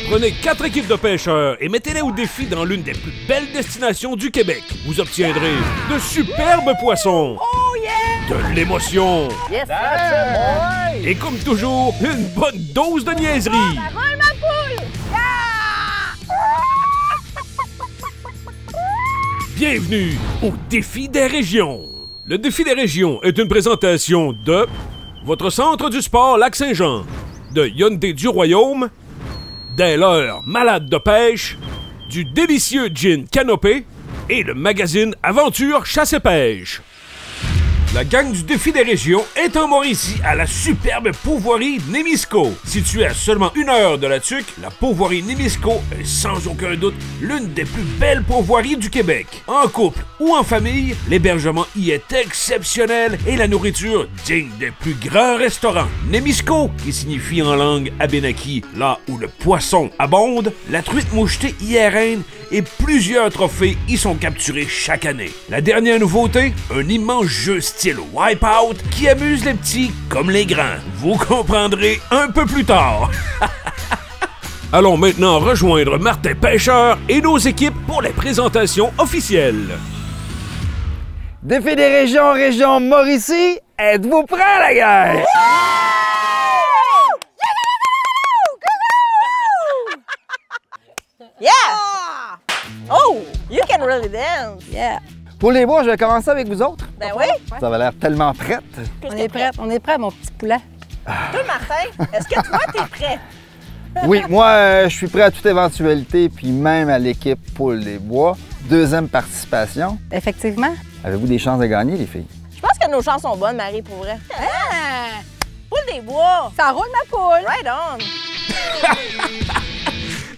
Prenez 4 équipes de pêcheurs et mettez-les au défi dans l'une des plus belles destinations du Québec. Vous obtiendrez de superbes poissons, de l'émotion et comme toujours, une bonne dose de niaiserie. Bienvenue au Défi des régions. Le Défi des régions est une présentation de votre centre du sport Lac-Saint-Jean, de Hyundai du Royaume, des leurres malades de pêche, du délicieux gin Canopé et le magazine Aventure Chasse et Pêche. La gang du Défi des régions est en Mauricie à la superbe pourvoirie Némisco. Située à seulement 1 heure de la Tuque, la pourvoirie Némisco est sans aucun doute l'une des plus belles pourvoiries du Québec. En couple ou en famille, l'hébergement y est exceptionnel et la nourriture digne des plus grands restaurants. Némisco, qui signifie en langue abénaki là où le poisson abonde, la truite mouchetée y est reine et plusieurs trophées y sont capturés chaque année. La dernière nouveauté, un immense jeu style Wipeout qui amuse les petits comme les grands. Vous comprendrez un peu plus tard. Allons maintenant rejoindre Martin Pêcheur et nos équipes pour les présentations officielles. Défi des régions, région Mauricie, êtes-vous prêts, la gang? Yeah! Oh, you can really dance. Yeah. Pour les bois, je vais commencer avec vous autres. Ben oui. Ça va l'air tellement prête. On est prêt, mon petit poulet. Toi, Martin, est-ce que toi, t'es prêt? Oui, moi, je suis prêt à toute éventualité, puis même à l'équipe Poule des Bois. Deuxième participation. Effectivement. Avez-vous des chances de gagner, les filles? Je pense que nos chances sont bonnes, Marie, pour vrai. Ah! Poule des bois. Ça roule, ma poule. Right on.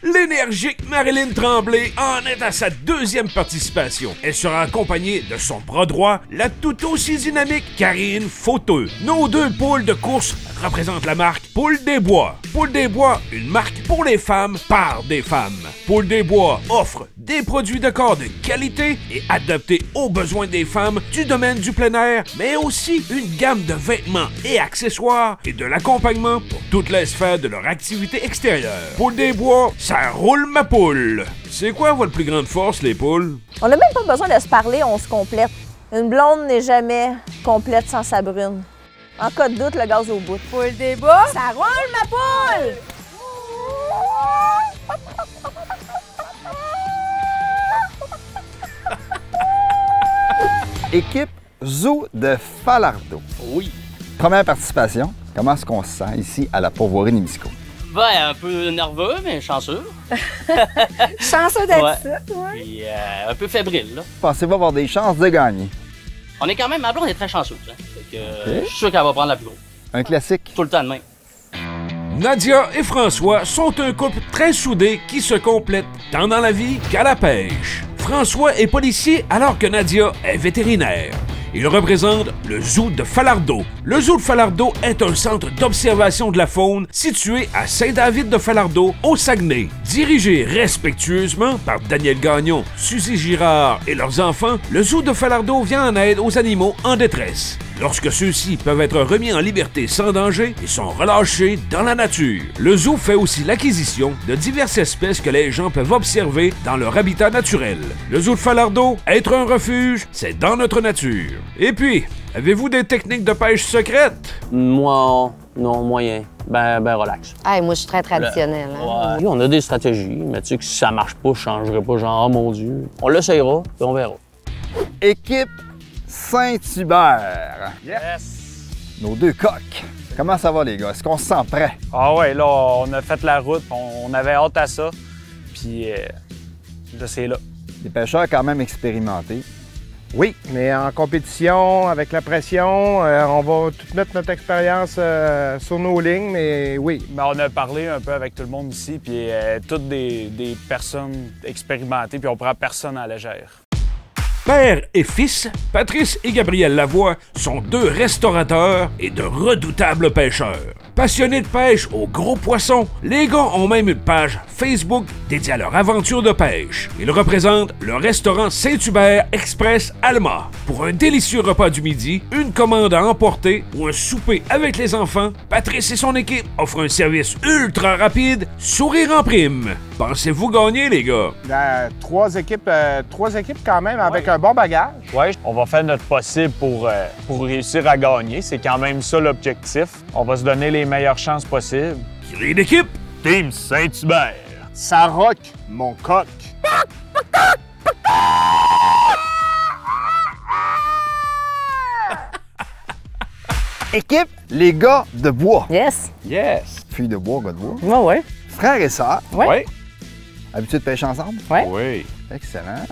L'énergique Marilyn Tremblay en est à sa 2e participation. Elle sera accompagnée de son bras droit, la tout aussi dynamique Karine Fauteux. Nos 2 poules de course représentent la marque Poule des Bois. Poule des Bois, une marque pour les femmes, par des femmes. Poule des Bois offre des produits de corps de qualité et adaptés aux besoins des femmes du domaine du plein air, mais aussi une gamme de vêtements et accessoires et de l'accompagnement pour toutes les sphères de leur activité extérieure. Poule des Bois, ça roule ma poule! C'est quoi votre plus grande force, les poules? On n'a même pas besoin de se parler, on se complète. Une blonde n'est jamais complète sans sa brune. En cas de doute, le gaz au bout. Poule des bois. Ça roule, ma poule! Équipe Zoo de Falardeau. Oui. Première participation. Comment est-ce qu'on se sent ici à la pourvoirie Némisco? Ben, un peu nerveux, mais chanceux. Chanceux d'être Ouais. ça, ouais. Puis un peu fébrile, là. Pensez-vous avoir des chances de gagner? On est quand même, ma blonde est très chanceuse. Hein. Fait que, je suis sûr qu'elle va prendre la plus grosse. Un classique. Tout le temps de même. Nadia et François sont un couple très soudé qui se complète tant dans la vie qu'à la pêche. François est policier alors que Nadia est vétérinaire. Il représente le zoo de Falardeau. Le zoo de Falardeau est un centre d'observation de la faune situé à Saint-David-de-Falardeau, au Saguenay. Dirigé respectueusement par Daniel Gagnon, Suzy Girard et leurs enfants, le zoo de Falardeau vient en aide aux animaux en détresse. Lorsque ceux-ci peuvent être remis en liberté sans danger, ils sont relâchés dans la nature. Le zoo fait aussi l'acquisition de diverses espèces que les gens peuvent observer dans leur habitat naturel. Le zoo de Falardeau, être un refuge, c'est dans notre nature. Et puis, avez-vous des techniques de pêche secrètes? Moi, non, moyen. Ben, relax. Hey, moi, je suis très traditionnelle. Hein? Ouais. On a des stratégies, mais tu sais que si ça marche pas, je changerai pas, genre, oh mon Dieu. On l'essayera, puis on verra. Équipe Saint-Hubert. Yes! Nos 2 coqs. Comment ça va, les gars? Est-ce qu'on se sent prêt? Ah ouais, là, on a fait la route, on avait hâte à ça, puis là, c'est là. Des pêcheurs quand même expérimentés. Oui, mais en compétition, avec la pression, on va tout mettre notre expérience sur nos lignes, mais oui. Mais on a parlé un peu avec tout le monde ici, puis toutes des personnes expérimentées, puis on prend personne à la légère. Père et fils, Patrice et Gabriel Lavoie sont 2 restaurateurs et de redoutables pêcheurs. Passionnés de pêche aux gros poissons, les gars ont même une page Facebook dédiée à leur aventure de pêche. Ils représentent le restaurant Saint-Hubert Express Alma. Pour un délicieux repas du midi, une commande à emporter ou un souper avec les enfants, Patrice et son équipe offrent un service ultra rapide, sourire en prime. Pensez-vous gagner, les gars? 3 équipes quand même avec un bon bagage. Oui, on va faire notre possible pour réussir à gagner. C'est quand même ça l'objectif. On va se donner les meilleures chances possibles. Cri d'équipe! Team Saint-Hubert. Ça rock, mon coq. Équipe, les gars de bois. Yes. Yes! Filles de bois, gars de bois. Ouais, ouais. Frères et sœurs, Ouais. habitués de pêcher ensemble? Ouais. Oui. Excellent.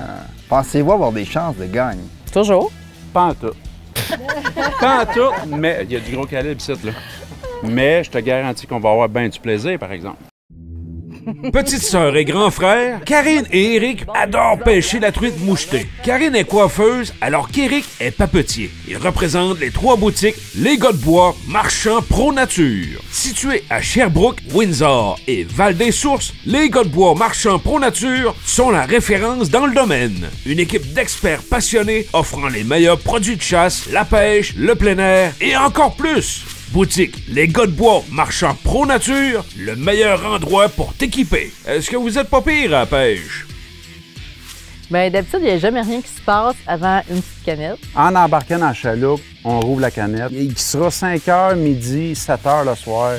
Pensez-vous avoir des chances de gagner? Toujours. Pas en tout. Pas en tout, mais il y a du gros calibre ici, là. Mais je te garantis qu'on va avoir bien du plaisir, par exemple. Petite sœur et grand frère, Karine et Éric adorent pêcher la truite mouchetée. Karine est coiffeuse, alors qu'Éric est papetier. Ils représentent les 3 boutiques Les Gars de Bois, Marchand Pro Nature. Situés à Sherbrooke, Windsor et Val-des-Sources, Les Gars de Bois, Marchand Pro Nature sont la référence dans le domaine. Une équipe d'experts passionnés offrant les meilleurs produits de chasse, la pêche, le plein air et encore plus. Boutique Les Gars de Bois, Marchand Pro Nature, le meilleur endroit pour t'équiper. Est-ce que vous êtes pas pire à la pêche? Bien, d'habitude, il n'y a jamais rien qui se passe avant une petite canette. En embarquant dans la chaloupe, on rouvre la canette. Il sera 5h, midi, 7h le soir.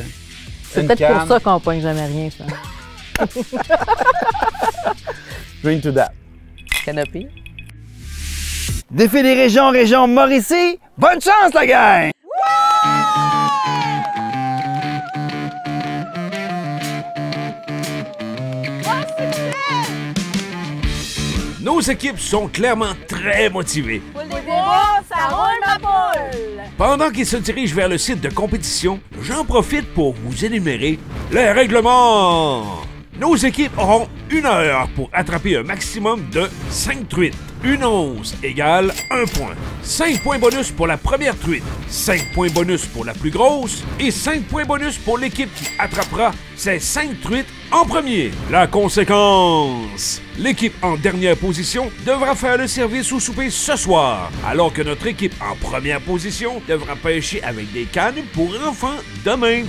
C'est peut-être pour ça qu'on pogne jamais rien, ça. Drink to that. Canopée. Défi des régions, région Mauricie, bonne chance la gang! Nos équipes sont clairement très motivées. Poule des bois, ça roule ma poule! Pendant qu'ils se dirigent vers le site de compétition, j'en profite pour vous énumérer les règlements. Nos équipes auront 1 heure pour attraper un maximum de 5 truites. Une once égale 1 point. 5 points bonus pour la première truite, 5 points bonus pour la plus grosse et 5 points bonus pour l'équipe qui attrapera ces 5 truites en premier. La conséquence, l'équipe en dernière position devra faire le service au souper ce soir, alors que notre équipe en première position devra pêcher avec des cannes pour enfants demain.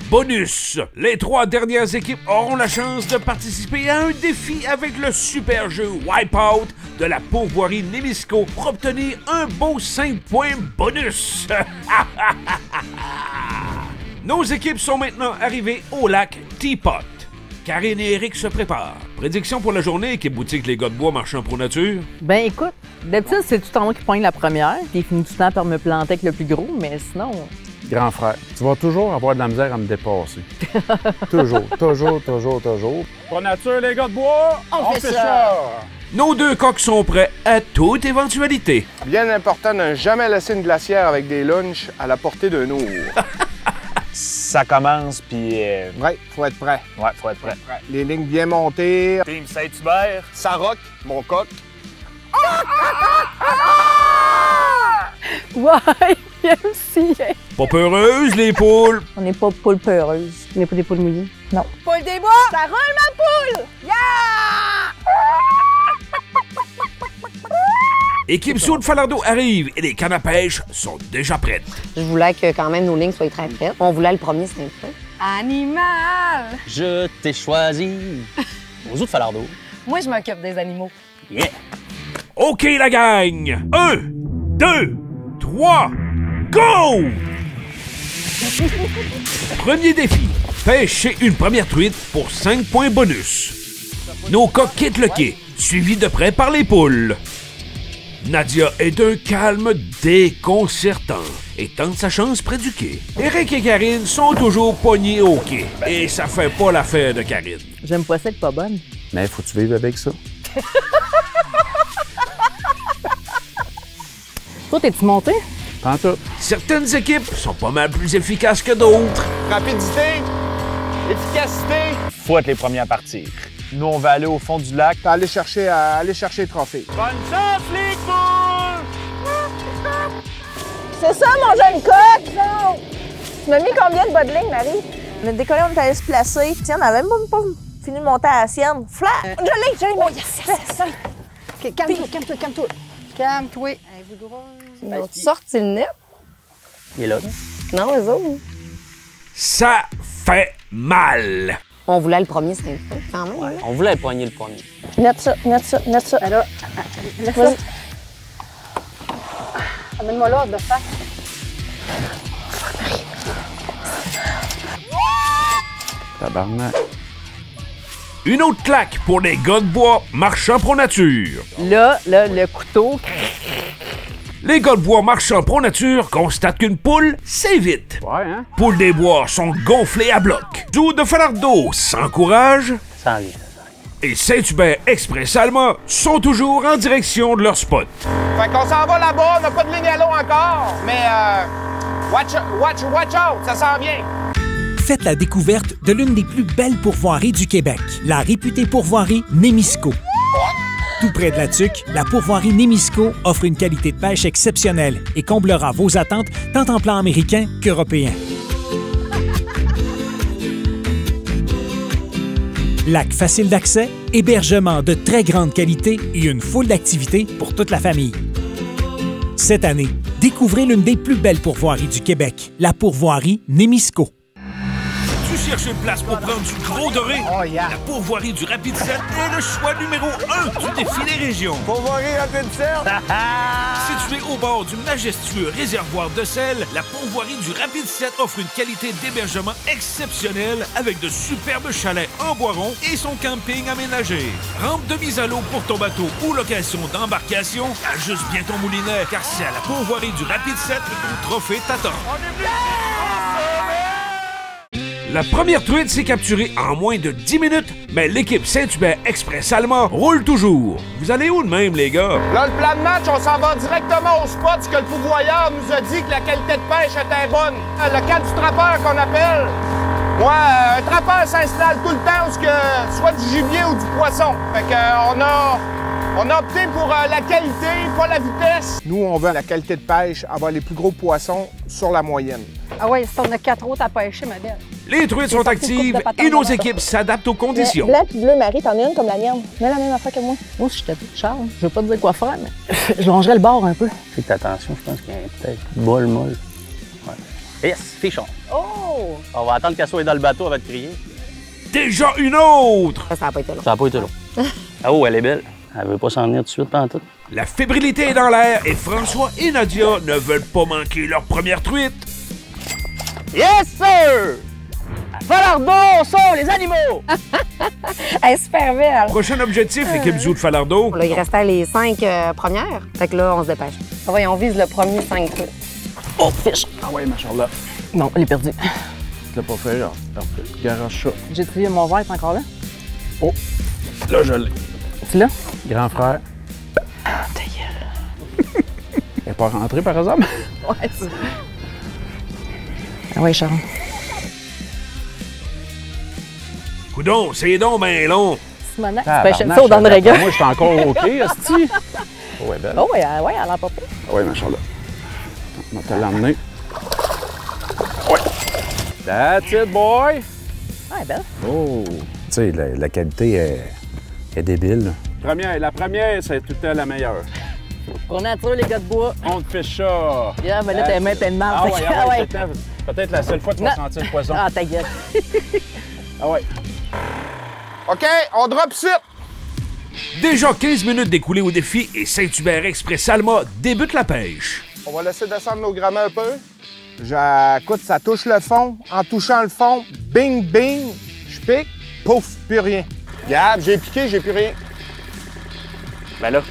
Bonus, les 3 dernières équipes auront la chance de participer à un défi avec le super jeu Wipeout de la pourvoirie Némisco pour obtenir un beau 5 points bonus. Nos équipes sont maintenant arrivées au lac Teapot. Karine et Éric se préparent. Prédiction pour la journée, équipe boutique Les Gars de Bois, Marchand Pro Nature? Ben écoute, d'habitude, c'est tout en haut qui pogne la première, puis il finit tout le temps par me planter avec le plus gros, mais sinon... Grand frère, tu vas toujours avoir de la misère à me dépasser. Toujours. Pro Nature, les Gars de Bois, On fait ça. Nos 2 coqs sont prêts à toute éventualité. Bien important de ne jamais laisser une glacière avec des lunchs à la portée d'un ours. Ça commence, puis... Ouais, faut être prêt. Ouais, faut être prêt. Les lignes bien montées. Team Saint-Hubert. Ça rock, mon coq. Ouais, merci! Pas peureuse, les poules? On n'est pas poule peureuse. On n'est pas des poules mouillées. Non. Poule des bois, ça roule ma poule! Yeah! Équipe Saut de Falardeau arrive et les cannes à pêche sont déjà prêtes. Je voulais que quand même nos lignes soient très prêtes. On voulait le premier, c'était prêt. Animal! Je t'ai choisi. Aux autres falardeaux. Moi, je m'occupe des animaux. Yeah! OK, la gang! 1, 2, 3, go! Premier défi. Pêcher une première truite pour 5 points bonus. Nos coqs quittent le quai, suivis de près par les poules. Nadia est d'un calme déconcertant et tente sa chance près du quai. Éric et Karine sont toujours pognés au quai et ça fait pas l'affaire de Karine. J'aime pas ça être pas bonne. Mais faut-tu vivre avec ça? Toi, t'es-tu monté? Tantôt. Certaines équipes sont pas mal plus efficaces que d'autres. Rapidité, efficacité. Faut être les premiers à partir. Nous, on va aller au fond du lac. Puis aller chercher le trophée. Bonne chance, les poules! C'est ça, mon jeune coq! Tu m'as mis combien de bas de ligne, Marie? On a décollé, on est allé se placer. Tiens, on n'avait même pas fini de monter à la sienne. Flat! Je l'ai, Oh, yes, yes, yes. OK, calme-toi. Calme-toi. Avez-vous droit? Ils m'ont sorti le net. Il est là. Non, eux autres. Ça fait mal. On voulait le premier, c'est quand même. On voulait poigner le premier. Net ça. Alors, Vas-y. amène-moi là, de face. Tabarnak. Une autre claque pour les gars de bois marchant pro nature. Là, le couteau. Les gars de bois marchant pro nature constatent qu'une poule s'évite. Ouais, hein? Poules des bois sont gonflées à bloc. Zou de Falardeau s'encourage. Ça arrive. Et Saint-Hubert Express Alma sont toujours en direction de leur spot. Fait qu'on s'en va là-bas, on n'a pas de ligne à l'eau encore, mais watch out, ça s'en vient. Faites la découverte de l'une des plus belles pourvoiries du Québec, la réputée pourvoirie Némisco. Tout près de la Tuque, la pourvoirie Némisco offre une qualité de pêche exceptionnelle et comblera vos attentes tant en plan américain qu'européen. Lac facile d'accès, hébergement de très grande qualité et une foule d'activités pour toute la famille. Cette année, découvrez l'une des plus belles pourvoiries du Québec, la pourvoirie Némisco. Tu cherches une place pour prendre du gros doré? Oh, yeah. La pourvoirie du Rapide 7 est le choix numéro 1 du défi des régions. Pourvoirie Rapide 7. Située au bord du majestueux réservoir de sel, la pourvoirie du Rapide 7 offre une qualité d'hébergement exceptionnelle avec de superbes chalets en bois rond et son camping aménagé. Rampe de mise à l'eau pour ton bateau ou location d'embarcation, ajuste bien ton moulinet car c'est à la pourvoirie du Rapide 7 que ton trophée t'attend. La première truite s'est capturée en moins de 10 minutes, mais l'équipe Saint-Hubert Express Alma roule toujours. Vous allez où de même, les gars? Là, le plan de match, on s'en va directement au spot, ce que le pourvoyeur nous a dit que la qualité de pêche était bonne. Le camp du trappeur qu'on appelle. Moi, un trappeur s'installe tout le temps où que soit du gibier ou du poisson. Fait que on a opté pour la qualité, pas la vitesse. Nous, on veut la qualité de pêche, avoir les plus gros poissons sur la moyenne. Ah oui, si on a 4 autres à pêcher, ma belle. Les truites sont actives et nos équipes s'adaptent aux conditions. Blanc puis bleu, Marie, t'en as une comme la mienne. Mets la même affaire que moi. Moi, si j'étais toute Charles, je veux pas te dire quoi faire, mais je longerais le bord un peu. Fais attention, je pense qu'il y a peut-être bol molle. Ouais. Yes, fichon. Oh! On va attendre qu'elle soit dans le bateau, elle va te crier. Déjà une autre! Ça n'a pas été long. Ça n'a pas été long. Ah oh, elle est belle. Elle veut pas s'en venir tout de suite, pas en tout. La fébrilité est dans l'air et François et Nadia ne veulent pas manquer leur première truite. Yes, sir! Falardeau, sont les animaux! Elle est super belle. Prochain objectif, l'équipe Zoo de Falardeau. Là, il restait les 5 premières. Fait que là, on se dépêche. Ah oui, on vise le premier 5 trucs. Oh, fiche! Ah ouais, ma Charlotte. Non, elle est perdue. Tu l'as pas fait, genre. Parfait. Garage ça. J'ai trouvé mon verre, t'es encore là? Oh! Là, je l'ai. Tu l'as? Grand frère. Ah, ta gueule. Elle n'est pas rentrée, par exemple? Ouais, c'est... Ah ouais, Charles. Coudon, c'est donc ben long. Simonac, tu pêchais ça au dents de régate. Moi, je suis encore OK, esti. Oh, elle est belle. Oh, ouais, ouais, elle a pas pris. Oui, ma Charlotte. On va te l'emmener. Oui. That's it, boy! Ah, elle est belle. Oh! Tu sais, la qualité est débile. La première, c'est tout le temps la meilleure. Pour nature, les gars de bois. On te fait ça! Yeah, ben là, t'es main pleine de marde. Ah ouais, ah ouais, peut-être la seule fois que tu vas Non. sentir le poisson. Ah, ta gueule. Ah ouais. OK, on drop suite. Déjà 15 minutes d'écoulées au défi et Saint-Hubert Express Alma débute la pêche. On va laisser descendre nos grammes un peu. Écoute, ça touche le fond. En touchant le fond, bing, bing, je pique, pouf, plus rien. Gab, j'ai piqué, j'ai plus rien. Ben là,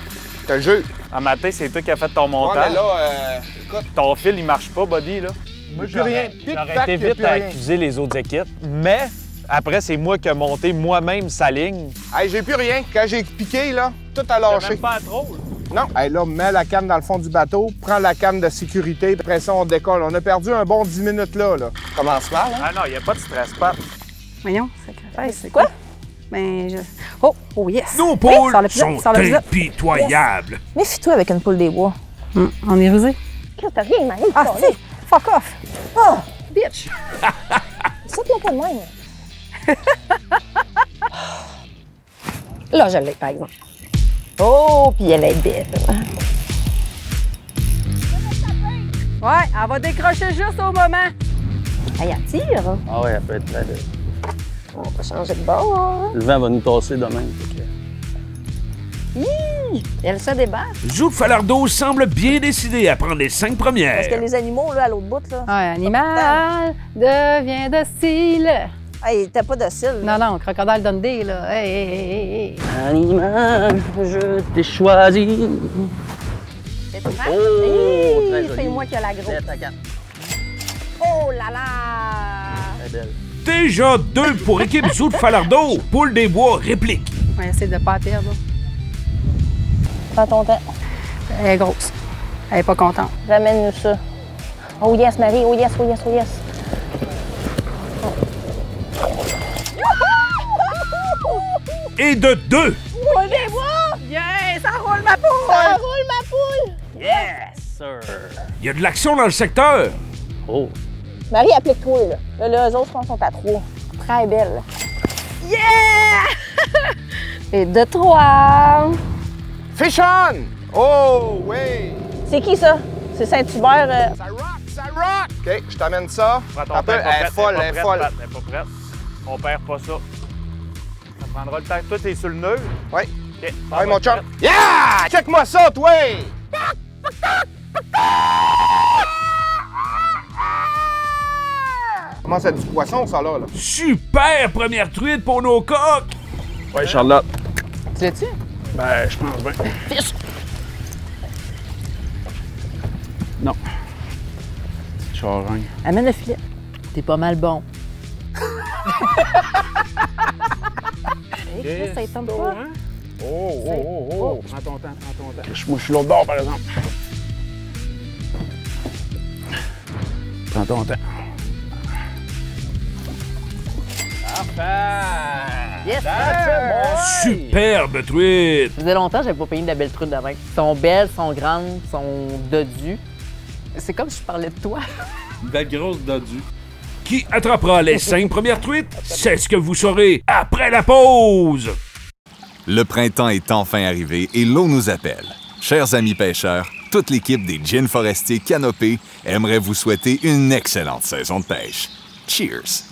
Je te le jure. en matin, c'est toi qui as fait ton Ouais, montage. mais là, écoute, Ton fil, il marche pas, buddy, là. moi, plus rien. J'aurais été vite à accuser les autres équipes, mais après, c'est moi qui ai monté moi-même sa ligne. Hey, j'ai plus rien. Quand j'ai piqué, là, tout a T'as lâché. même pas trop. Non. Hey, là, mets la canne dans le fond du bateau, prends la canne de sécurité, après ça, on décolle. On a perdu un bon 10 minutes là. Commence mal, hein? Ah non, il n'y a pas de stress, pas. Voyons, sacrifice. C'est quoi? Ben, Oh, oh yes. Nos poules sors le plus sont sors le plus impitoyables. Méfie-toi avec une poule des bois. On est rusé. T'as rien, Marie. Ah, si! Fuck off! Oh, Bitch! saute-le pas de même. Là, je l'ai, par exemple. Oh, puis elle est belle. Ouais, elle va décrocher juste au moment. Elle attire. Ah ouais, elle peut être là. On va changer de bord. Le vent va nous tasser demain. Elle se débat. Zouk Falardeau semble bien décidé à prendre les 5 premières. Parce que les animaux, là, à l'autre bout, là. Un animal devient docile. Hey, il était pas docile. Non, non, Crocodile Dundee, là. Hey, hey, hey, hey. Animal, je t'ai choisi. C'est tout Oh, très joli. C'est moi qui ai la grosse. Tête à quatre. Oh là là! Très belle. Déjà 2 pour équipe Zouk Falardeau. Poule des bois réplique. On va essayer de pas perdre. Prends ton temps. Elle est grosse. Elle est pas contente. Ramène-nous ça. Oh yes, Marie. Oh yes, oh yes, oh yes. Et de 2. Poule des bois! Yeah, ça roule ma poule! Ça roule, ma poule! Yes, sir. Il y a de l'action dans le secteur. Oh. Marie, applique-toi, là. Là, eux autres sont à 3. Très belle. Yeah! Et de 3. Fish on! Oh, oui! C'est qui, ça? C'est Saint-Hubert. Ça rock, ça rock! OK, je t'amène ça. Prends ton Un temps, peu, elle est pas elle est prête, folle, elle est folle. Pat, elle est pas prête. On perd pas ça. Ça prendra le temps. Toi, t'es sur le nœud. Oui. OK. Ouais, mon chum. Yeah! Check-moi ça, toi! Comment c'est du poisson, ça, là? Super première truite pour nos coqs. Ouais, Charlotte. Tu l'as-tu? Ben, je pense bien. Non. Petite charogne. Amène le filet. T'es pas mal bon. Ça étonne pas. Oh. Prends ton temps, prends ton temps. Moi, je suis l'autre bord, par exemple. Prends ton temps. Yes, Superbe truite. Ça faisait longtemps que j'avais pas payé de la belle truite de même. Elles sont belles, sont grandes, sont dodues. C'est comme si je parlais de toi. Une belle grosse dodue. Qui attrapera les 5 premières truites? C'est ce que vous saurez après la pause. Le printemps est enfin arrivé et l'eau nous appelle. Chers amis pêcheurs, toute l'équipe des Gin Forestiers Canopée aimerait vous souhaiter une excellente saison de pêche. Cheers!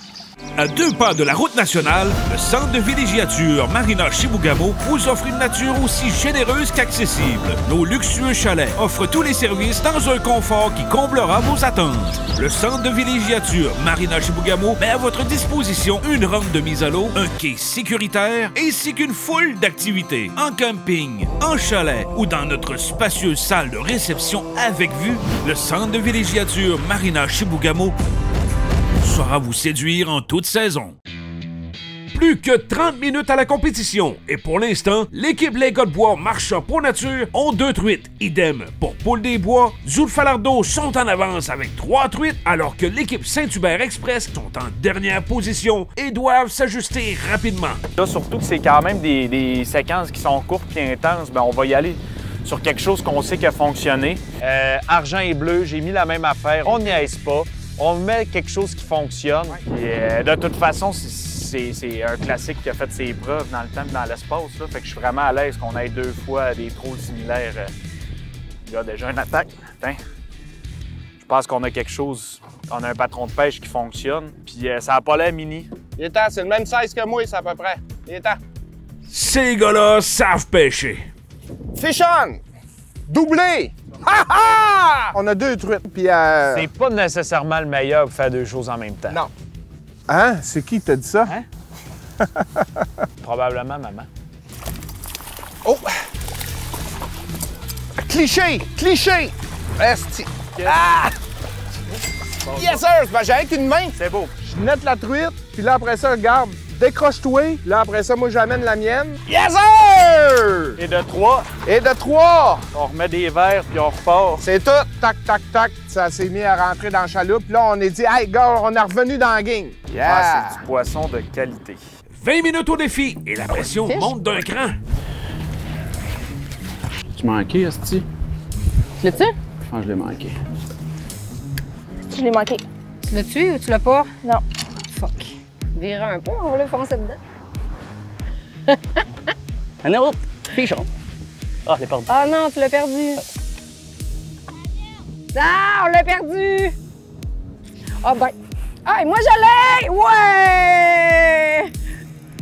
À 2 pas de la route nationale, le centre de villégiature Marina Chibougamau vous offre une nature aussi généreuse qu'accessible. Nos luxueux chalets offrent tous les services dans un confort qui comblera vos attentes. Le centre de villégiature Marina Chibougamau met à votre disposition une rampe de mise à l'eau, un quai sécuritaire ainsi qu'une foule d'activités. En camping, en chalet ou dans notre spacieuse salle de réception avec vue, le centre de villégiature Marina Chibougamau saura vous séduire en toute saison. Plus que 30 minutes à la compétition et pour l'instant, l'équipe Les Gars de Bois Marchand pour Nature ont 2 truites. Idem pour Poule des Bois, Zouk Falardeau sont en avance avec 3 truites alors que l'équipe Saint-Hubert Express sont en dernière position et doivent s'ajuster rapidement. Là, surtout que c'est quand même des séquences qui sont courtes et intenses, ben on va y aller sur quelque chose qu'on sait qui a fonctionné. Argent et bleu, j'ai mis la même affaire. On n'y aise pas. On met quelque chose qui fonctionne. Et, de toute façon, c'est un classique qui a fait ses preuves dans le temps et dans l'espace. Fait que je suis vraiment à l'aise qu'on ait 2 fois des trolls similaires. Il y a déjà une attaque. Attends. Je pense qu'on a quelque chose. On a un patron de pêche qui fonctionne. Puis ça n'a pas l'air mini. Il est temps, c'est le même size que moi, c'est à peu près. Il est temps. Ces gars-là savent pêcher. Fish on! Doublé! Ha ha! On a 2 truites, puis C'est pas nécessairement le meilleur pour faire 2 choses en même temps. Non. Hein? C'est qui t'a dit ça? Hein? Probablement maman. Oh! Cliché! Cliché! Esti! Ah! Yes, sir! Ben, j'ai avec une main. C'est beau. Je nette la truite, puis là, après ça, regarde, décroche-toi. Là, après ça, moi, j'amène la mienne. Yes, sir! Et de 3. Et de 3! On remet des verres, puis on repart. C'est tout. Tac, tac, tac. Ça s'est mis à rentrer dans la chaloupe. Là, on est dit, hey, gars, on est revenu dans la game. Yeah! Ah, c'est du poisson de qualité. 20 minutes au défi et la pression monte d'un cran. Tu m'as manqué, Esti? Tu l'as-tu? Je pense que je l'ai manqué. Je l'ai manqué. Tu l'as tué ou tu l'as pas? Non. Fuck. Vire un peu, on va le foncer dedans. Un autre. Fichon. Ah, je l'ai perdu. Ah non, tu l'as perdu. Ah, on l'a perdu. Ah ben. Ah, et moi je l'ai! Ouais!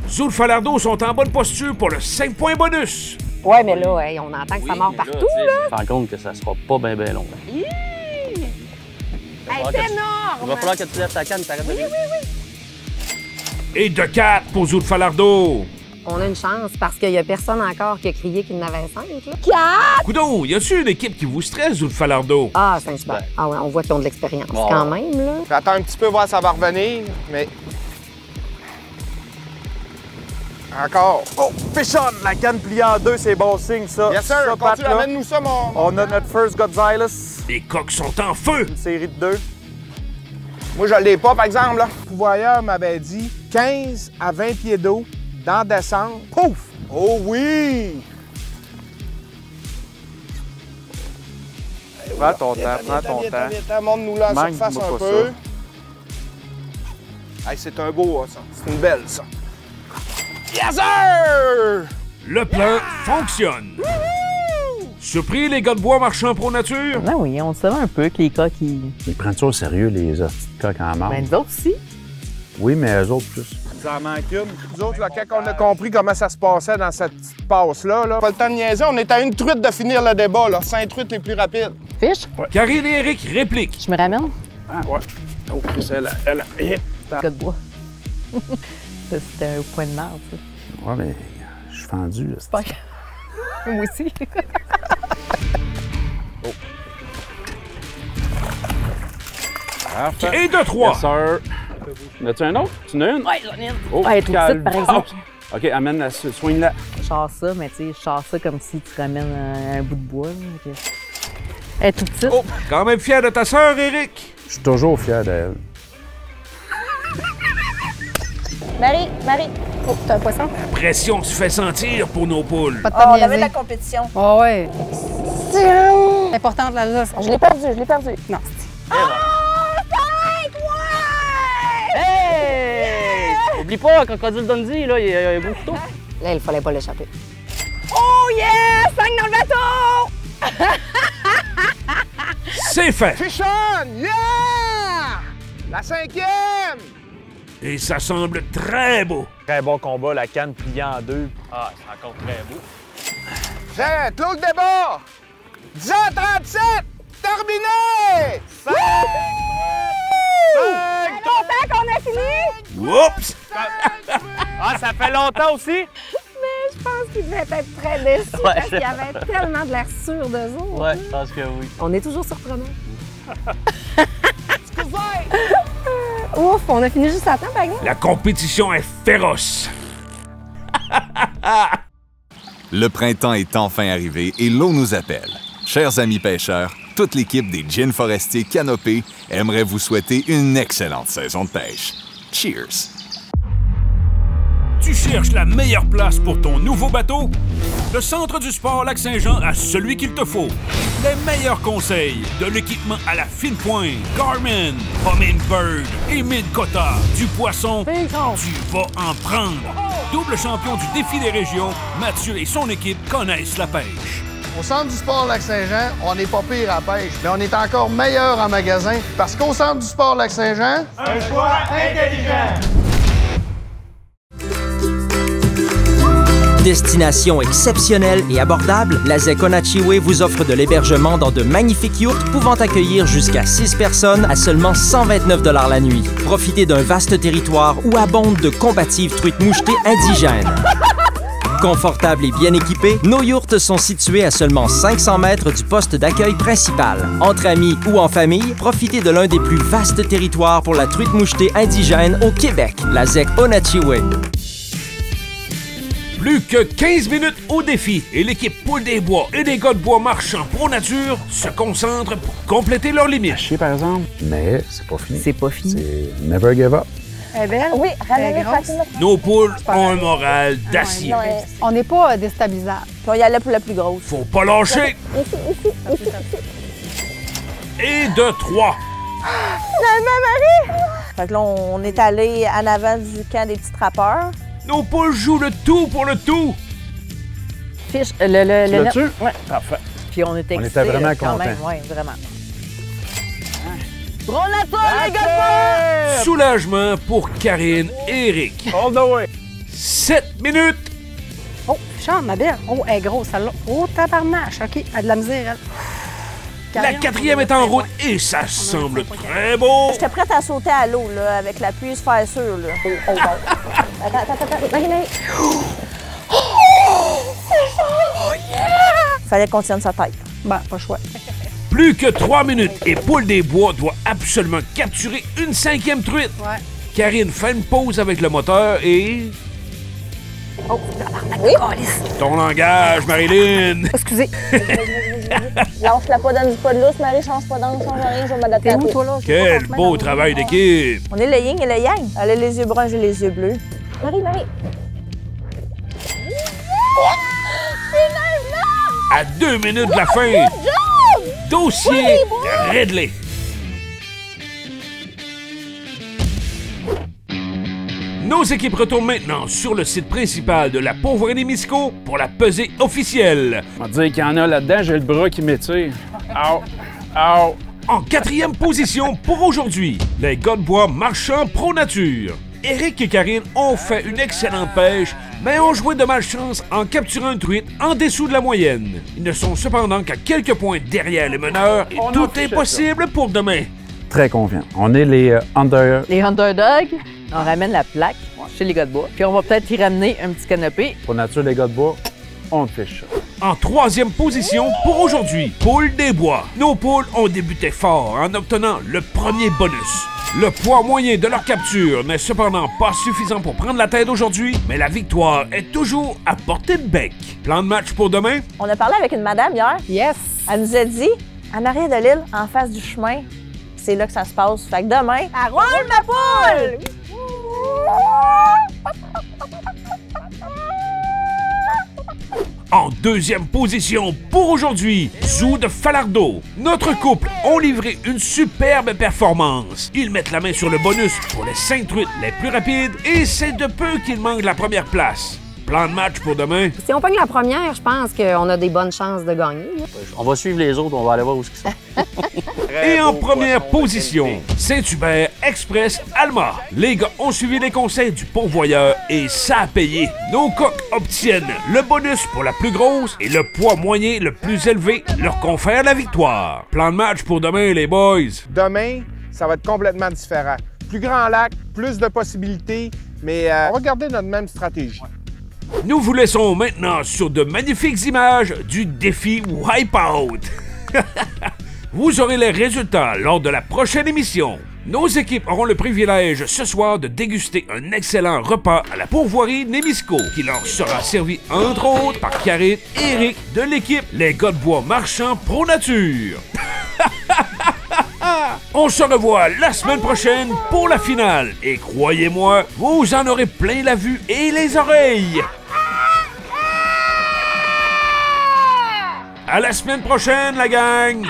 Zoul Falardeau sont en bonne posture pour le 5 points bonus. Ouais, mais là, hey, on entend que ça mord partout, là. Je me rends compte que ça sera pas bien long. Hey, c'est énorme! Il va falloir que tu lèves ta canne et t'arrêtes de vivre. Et de 4 pour Zoul Falardeau. On a une chance parce qu'il y a personne encore qui a crié qu'il en avait 5, là. 4! Coudon, y a-tu une équipe qui vous stresse, Zoul Falardeau? Ah, c'est super. Ah ouais, on voit qu'ils ont de l'expérience quand même, là. J'attends un petit peu voir ça va revenir, mais... Encore. Oh, Fichon, la canne pliée en deux, c'est bon signe, ça. Yes, sir. Ça, Pat, Continue, là. amène-nous ça, mon... On a notre first Godzilla. Les coqs sont en feu. Une série de 2. Moi, je l'ai pas, par exemple, là. Le pouvoyeur m'avait dit 15 à 20 pieds d'eau dans descente. Pouf! Oh oui! Prends ton temps, prends ton temps. Montre-nous là en Manque surface pas un ça. peu. Hey, c'est un beau, ça. C'est une belle, ça. Yes, sir! Le plan fonctionne. Surpris, les gars de bois marchand pro nature? Ben oui, on le savait un peu que les coqs, ils... Ils prennent ça au sérieux, les hosties de coqs en marbre? Ben, nous autres aussi. Oui, mais eux autres plus. Ça en manque une. Nous autres, là, quand on a compris comment ça se passait dans cette petite passe-là, là, pas le temps de niaiser, on est à une truite de finir le débat, là. 5 truites les plus rapides. Fiche? Karine et Eric répliquent. Je me ramène? Ah, ouais. Oh, c'est elle. Gars de bois. Ça, c'était un point de marde, ça. Ouais, mais je suis fendu. Là, C'est pas grave. Moi aussi. Parfait. Et de 3. Yes, sir. En as-tu un autre? Tu en as une? Ouais, j'en ai une. Oh, Ouais, elle est trop petite, par exemple. Oh. OK, amène-la, soigne-la. Je chasse ça, mais tu sais, je chasse ça comme si tu ramènes un bout de bois. Là, que... Elle est toute petite. Oh, quand même fier de ta sœur, Eric. Je suis toujours fier d'elle. Marie. Oh, t'as un poisson? La pression se fait sentir pour nos poules. Pas de Oh, on avait de niaiser. la compétition. Oh, ouais. C'est important de la lance. Je l'ai perdu. Non. Hey! Oublie pas, Crocodile Dundee, là, il y a un beau couteau. Là, il fallait pas l'échapper. Oh yeah! 5 dans le bateau! C'est fait. Fichon! Yeah! La 5e! Et ça semble très beau. Très bon combat, la canne pliée en deux. Ah, c'est encore très beau. J'ai clos le débat! 10h37! Terminé! 5! Content qu'on a fini? Oups! Ah, ça fait longtemps aussi? Mais je pense qu'ils devaient être très déçus parce qu'il y avait tellement de l'air sûr d'eux autres. Ouais, je pense que oui. On est toujours surprenants. Ouf, on a fini juste à temps, par exemple. La compétition est féroce. Le printemps est enfin arrivé et l'eau nous appelle. Chers amis pêcheurs, toute l'équipe des Gin Forestiers Canopée aimerait vous souhaiter une excellente saison de pêche. Cheers! Tu cherches la meilleure place pour ton nouveau bateau? Le Centre du Sport Lac-Saint-Jean a celui qu'il te faut. Les meilleurs conseils, de l'équipement à la fine pointe, Garmin, Humminbird et Mid-Cotta, du poisson, tu vas en prendre. Double champion du défi des régions, Mathieu et son équipe connaissent la pêche. Au Centre du Sport Lac-Saint-Jean, on n'est pas pire à la pêche, mais on est encore meilleur en magasin parce qu'au Centre du Sport Lac-Saint-Jean, Un choix intelligent! Destination exceptionnelle et abordable, la ZEC Onachie vous offre de l'hébergement dans de magnifiques yurts pouvant accueillir jusqu'à 6 personnes à seulement 129 $ la nuit. Profitez d'un vaste territoire où abondent de combatives truites mouchetées indigènes. Confortables et bien équipés, nos yurts sont situés à seulement 500 mètres du poste d'accueil principal. Entre amis ou en famille, profitez de l'un des plus vastes territoires pour la truite mouchetée indigène au Québec, la ZEC Onachie. Plus que 15 minutes au défi et l'équipe Poule des Bois et des gars de bois marchands pro nature se concentrent pour compléter leurs limites. Chier, par exemple, mais c'est pas fini. C'est pas fini. C'est never give up. Elle est belle? Oui, ramène-les Elle est grosse. facilement. Nos poules ont un moral d'acier. Ouais. On n'est pas déstabilisable. Puis on y allait pour la plus grosse. Faut pas lâcher. Ici. Et de 3. Marie! Fait que là, on est allé en avant du camp des petits trappeurs. Nos poules jouent le tout pour le tout. Fiche, Tu l'as-tu? Ouais. Parfait. Puis on était On excités, était vraiment quand même. contents. Oui, vraiment. Pronature, les gars! Soulagement pour Karine et Eric. All the way. 7 minutes. Oh, Charles, ma belle. Oh, elle est grosse, celle-là. Oh, tabarnache. OK, elle a de la misère, elle. La 4e est en route et ça semble très beau. J'étais prête à sauter à l'eau, là, avec l'appui, se faire sûr, là. Oh, attends. Marie. Oh, yeah! Fallait qu'on tienne sa tête. Ben, pas choix. Plus que 3 minutes et Poule des Bois doit absolument capturer une 5e truite. Ouais. Karine fait une pause avec le moteur et... Oh, Oui? Ton langage, Marilyn. Excusez. Lâche-la pas, donne pas de lousse, Marie, change pas d'angle, change rien, je vais m'adapter T'es à où, toi. toi, là? Quel beau travail d'équipe. On est le yin et le yang. Elle a les yeux bruns, j'ai les yeux bleus. Marie. À 2 minutes de la fin, dossier réglé. Nos équipes retournent maintenant sur le site principal de la Pourvoirie-Némisco pour la pesée officielle. On va dire qu'il y en a là-dedans, j'ai le bras qui m'étire. Au! En 4e position pour aujourd'hui, les gars de bois marchands Pro Nature. Eric et Karine ont fait une excellente pêche, mais ont joué de malchance en capturant une truite en dessous de la moyenne. Ils ne sont cependant qu'à quelques points derrière les meneurs et tout est possible pour demain. Très confiant. On est les Les underdogs, on ramène la plaque chez les gars de bois. Puis on va peut-être y ramener un petit canopé. Pour nature, les gars de bois, on fiche ça. En 3e position pour aujourd'hui, Poule des Bois. Nos poules ont débuté fort en obtenant le premier bonus. Le poids moyen de leur capture n'est cependant pas suffisant pour prendre la tête aujourd'hui, mais la victoire est toujours à portée de bec. Plan de match pour demain? On a parlé avec une madame hier. Yes. Elle nous a dit, en arrière de l'île, en face du chemin, c'est là que ça se passe. Fait que demain, elle roule ma poule! En 2e position pour aujourd'hui, Zou de Falardeau. Notre couple ont livré une superbe performance. Ils mettent la main sur le bonus pour les 5 truites les plus rapides et c'est de peu qu'ils manquent la première place. Plan de match pour demain? Si on pogne la première, je pense qu'on a des bonnes chances de gagner. On va suivre les autres, on va aller voir où ils sont. Et en première position, Saint-Hubert Express Alma. Les gars ont suivi les conseils du pourvoyeur et ça a payé. Nos coqs obtiennent le bonus pour la plus grosse et le poids moyen le plus élevé leur confère la victoire. Plan de match pour demain, les boys? Demain, ça va être complètement différent. Plus grand lac, plus de possibilités, mais on va garder notre même stratégie. Nous vous laissons maintenant sur de magnifiques images du défi Wipeout. Vous aurez les résultats lors de la prochaine émission. Nos équipes auront le privilège ce soir de déguster un excellent repas à la Pourvoirie-Némisco qui leur sera servi entre autres par Karine et Eric de l'équipe Les gars de bois marchands Pro Nature. On se revoit la semaine prochaine pour la finale et croyez-moi, vous en aurez plein la vue et les oreilles. À la semaine prochaine, la gang!